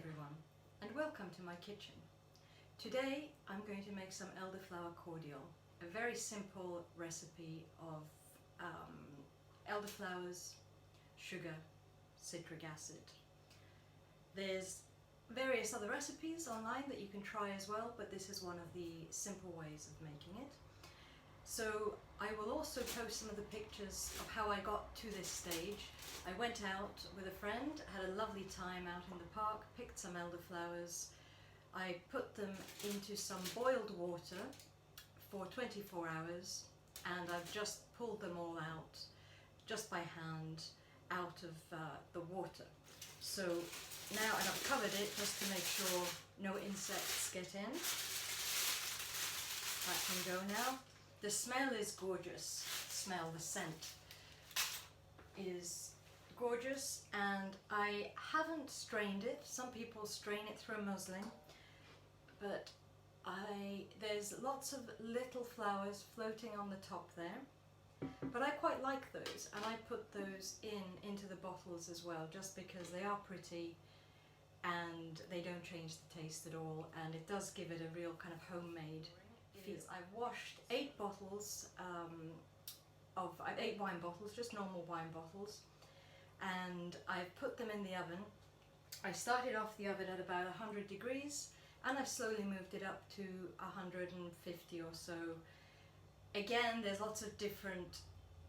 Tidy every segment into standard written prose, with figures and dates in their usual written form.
everyone, and welcome to my kitchen. Today I'm going to make some elderflower cordial, a very simple recipe of elderflowers, sugar, citric acid. There's various other recipes online that you can try as well, but this is one of the simple ways of making it. So I will also post some of the pictures of how I got to this stage. I went out with a friend, had a lovely time out in the park, picked some elderflowers. I put them into some boiled water for 24 hours and I've just pulled them all out, just by hand, out of the water. So now, and I've covered it just to make sure no insects get in. That can go now. The smell is gorgeous. The scent is gorgeous, and I haven't strained it. Some people strain it through a muslin, but there's lots of little flowers floating on the top there, but I quite like those, and I put those into the bottles as well, just because they are pretty and they don't change the taste at all, and it does give it a real kind of homemade feel. I've washed 8 bottles of 8 wine bottles, just normal wine bottles, and I've put them in the oven. I started off the oven at about 100 degrees and I've slowly moved it up to 150 or so. Again, there's lots of different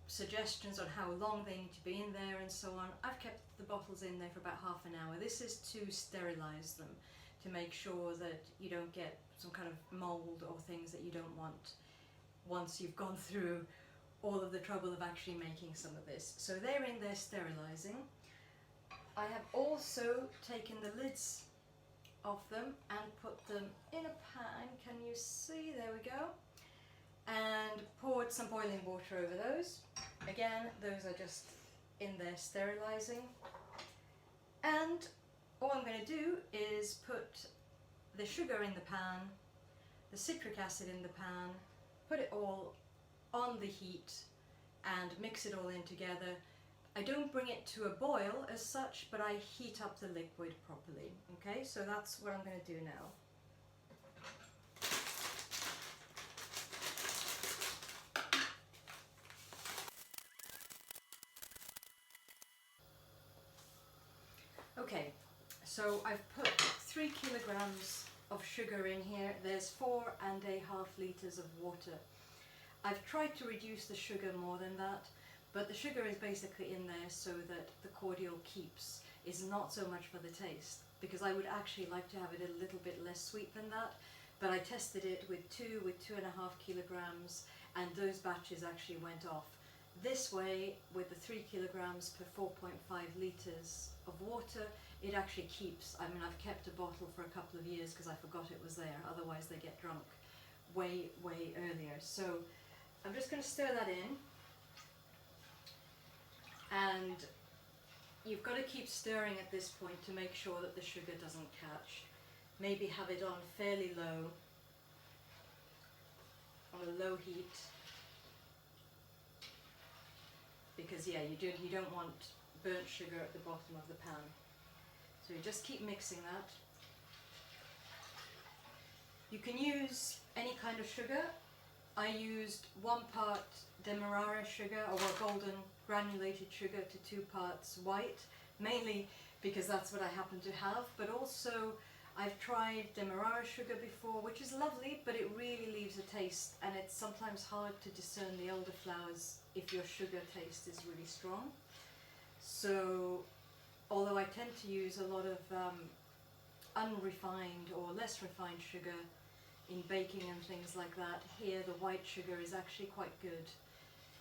suggestions on how long they need to be in there and so on. I've kept the bottles in there for about half an hour. This is to sterilize them, to make sure that you don't get some kind of mold or things that you don't want once you've gone through all of the trouble of actually making some of this. So they're in there sterilizing. I have also taken the lids off them and put them in a pan. Can you see? There we go. And poured some boiling water over those. Again, those are just in there sterilizing. And all I'm going to do is put the sugar in the pan, the citric acid in the pan, put it all on the heat and mix it all in together. I don't bring it to a boil as such, but I heat up the liquid properly. Okay, so that's what I'm going to do now. Okay, so I've put 3 kilograms of sugar in here. There's 4.5 liters of water. I've tried to reduce the sugar more than that, but the sugar is basically in there so that the cordial keeps. It's not so much for the taste, because I would actually like to have it a little bit less sweet than that, but I tested it with 2.5 kilograms and those batches actually went off. This way, with the 3 kilograms per 4.5 liters of water, it actually keeps. I mean, I've kept a bottle for a couple of years because I forgot it was there, otherwise they get drunk way earlier. So I'm just going to stir that in, and you've got to keep stirring at this point to make sure that the sugar doesn't catch. Maybe have it on fairly low, on a low heat, because yeah, you don't want burnt sugar at the bottom of the pan. So you just keep mixing that. You can use any kind of sugar. I used 1 part Demerara sugar, or golden granulated sugar, to 2 parts white, mainly because that's what I happen to have, but also I've tried Demerara sugar before, which is lovely, but it really leaves a taste, and it's sometimes hard to discern the elderflowers if your sugar taste is really strong. So although I tend to use a lot of unrefined or less refined sugar in baking and things like that, here the white sugar is actually quite good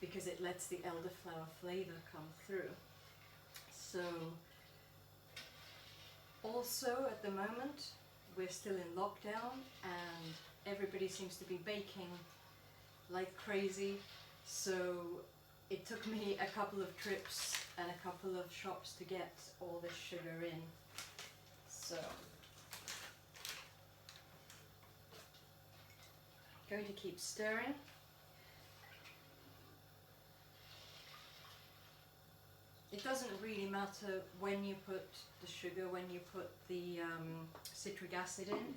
because it lets the elderflower flavour come through. So also at the moment we're still in lockdown and everybody seems to be baking like crazy, so it took me a couple of trips and a couple of shops to get all this sugar in. So going to keep stirring. it doesn't really matter when you put the sugar, when you put the citric acid in.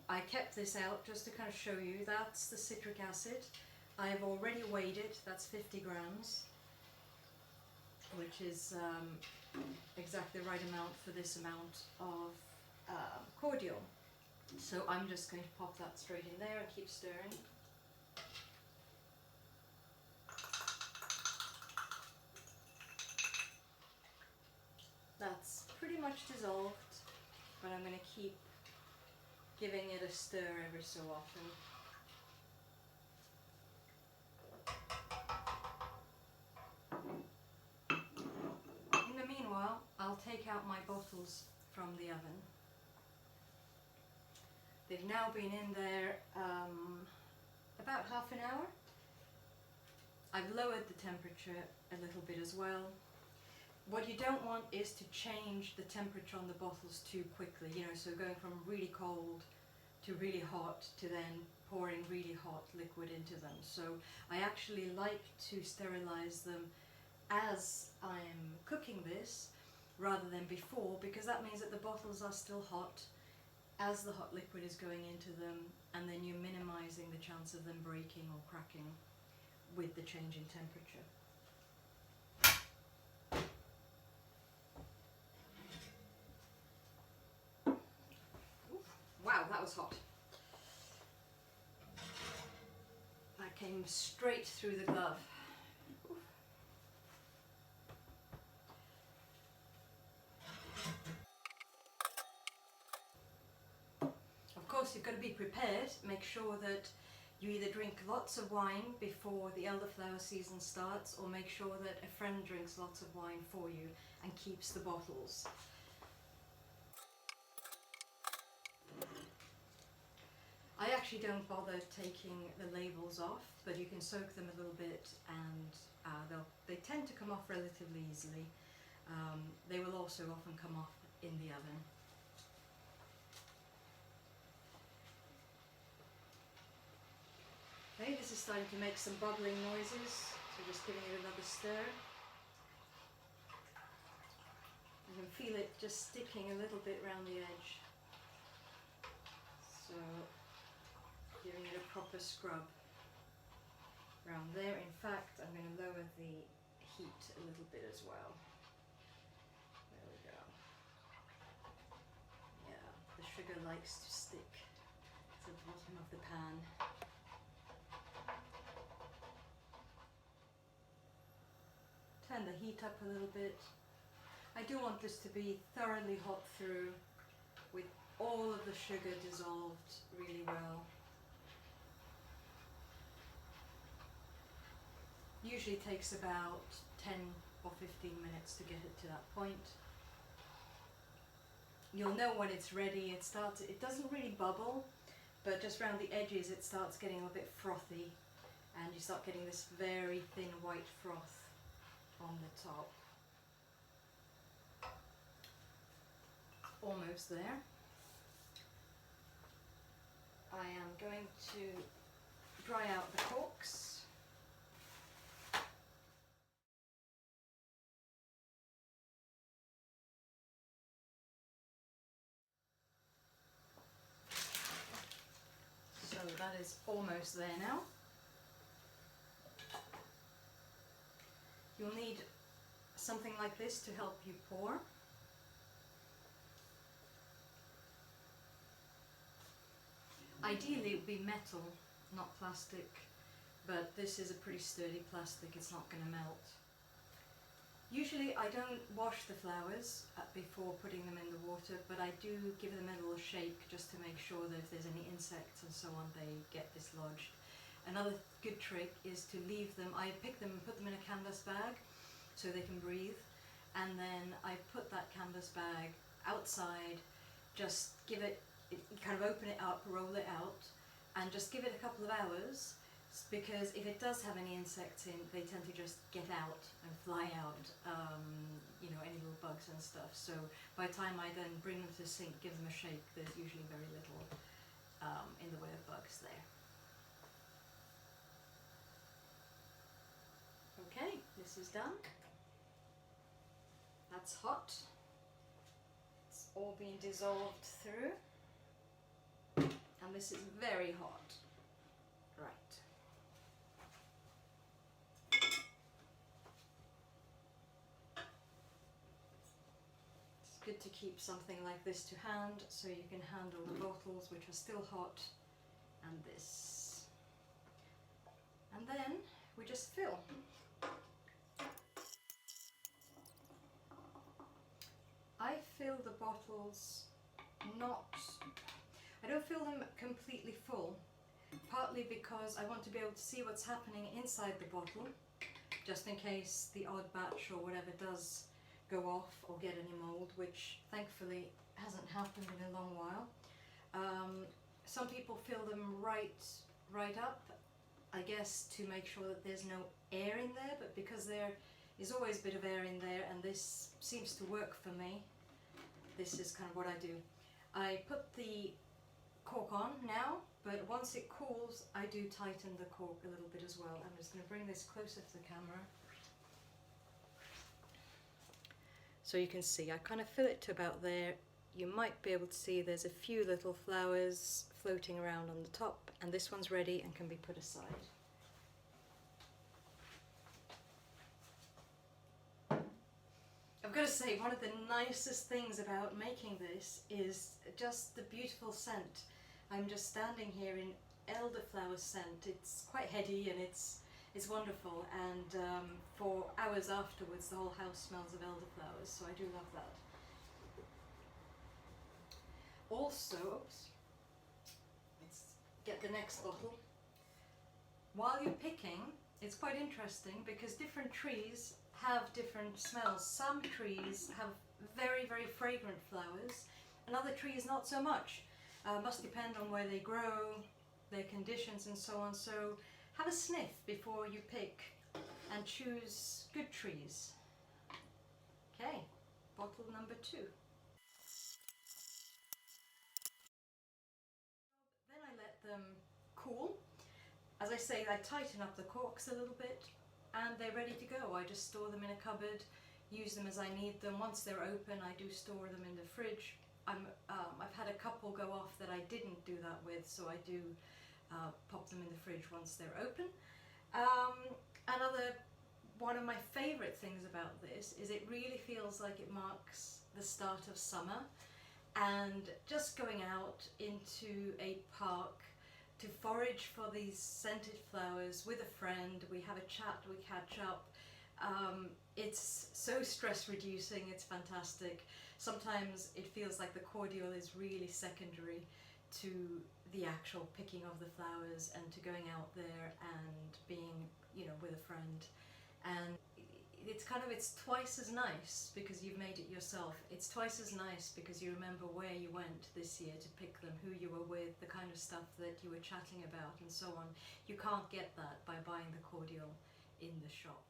I kept this out just to kind of show you. That's the citric acid. I've already weighed it. That's 50 grams, which is exactly the right amount for this amount of cordial. So I'm just going to pop that straight in there and keep stirring. That's pretty much dissolved, but I'm going to keep giving it a stir every so often. In the meanwhile, I'll take out my bottles from the oven. They've now been in there about half an hour. I've lowered the temperature a little bit as well. What you don't want is to change the temperature on the bottles too quickly, you know, so going from really cold to really hot to then pouring really hot liquid into them. So I actually like to sterilize them as I'm cooking this rather than before, because that means that the bottles are still hot as the hot liquid is going into them, and then you're minimizing the chance of them breaking or cracking with the change in temperature. Wow, that was hot. That came straight through the glove. Of course, you've got to be prepared. Make sure that you either drink lots of wine before the elderflower season starts, or make sure that a friend drinks lots of wine for you and keeps the bottles. I actually don't bother taking the labels off, but you can soak them a little bit and they tend to come off relatively easily. They will also often come off in the oven. Okay, this is starting to make some bubbling noises, so just giving it another stir. You can feel it just sticking a little bit around the edge. So giving it a proper scrub around there. In fact, I'm going to lower the heat a little bit as well. There we go. Yeah, the sugar likes to stick to the bottom of the pan. Turn the heat up a little bit. I do want this to be thoroughly hot through, with all of the sugar dissolved really well. Usually takes about 10 or 15 minutes to get it to that point. You'll know when it's ready. It doesn't really bubble, but just around the edges it starts getting a bit frothy, and you start getting this very thin white froth on the top. Almost there. I am going to dry out the corks. So that is almost there now. You'll need something like this to help you pour. Ideally it would be metal, not plastic, but this is a pretty sturdy plastic, it's not going to melt. Usually I don't wash the flowers before putting them in the water, but I do give them a little shake just to make sure that if there's any insects and so on, they get dislodged. Another good trick is to leave them, I pick them and put them in a canvas bag so they can breathe, and then I put that canvas bag outside, just give it, kind of open it up, roll it out, and just give it a couple of hours, because if it does have any insects in, they tend to just get out and fly out, you know, any little bugs and stuff. So by the time I then bring them to the sink, give them a shake, there's usually very little in the way of bugs there. Okay, this is done. That's hot. It's all being dissolved through. And this is very hot. Right. It's good to keep something like this to hand so you can handle the bottles which are still hot, and this. And then we just fill. I fill the bottles I don't fill them completely full, partly because I want to be able to see what's happening inside the bottle, just in case the odd batch or whatever does go off or get any mold, which thankfully hasn't happened in a long while. Some people fill them right up, I guess, to make sure that there's no air in there, but because there is always a bit of air in there, and this seems to work for me, this is kind of what I do. I put the cork on now, but once it cools, I do tighten the cork a little bit as well. I'm just going to bring this closer to the camera. So you can see, I kind of fill it to about there. You might be able to see there's a few little flowers floating around on the top, and this one's ready and can be put aside. I've got to say, one of the nicest things about making this is just the beautiful scent. I'm just standing here in elderflower scent. It's quite heady and it's wonderful, and for hours afterwards the whole house smells of elderflowers, so I do love that. Also, let's get the next bottle. While you're picking, it's quite interesting because different trees have different smells. Some trees have very, very fragrant flowers, and other trees not so much. Must depend on where they grow, their conditions and so on. So have a sniff before you pick and choose good trees. Okay, bottle number 2. Then I let them cool. As I say, I tighten up the corks a little bit, and they're ready to go. I just store them in a cupboard, use them as I need them. Once they're open, I do store them in the fridge. I've had a couple go off that I didn't do that with, so I do pop them in the fridge once they're open. One of my favourite things about this is it really feels like it marks the start of summer, and just going out into a park to forage for these scented flowers with a friend. We have a chat, we catch up. It's so stress reducing, it's fantastic. Sometimes it feels like the cordial is really secondary to the actual picking of the flowers and to going out there and being, you know, with a friend. And it's twice as nice because you've made it yourself. It's twice as nice because you remember where you went this year to pick them, who you were with, the kind of stuff that you were chatting about and so on. You can't get that by buying the cordial in the shop.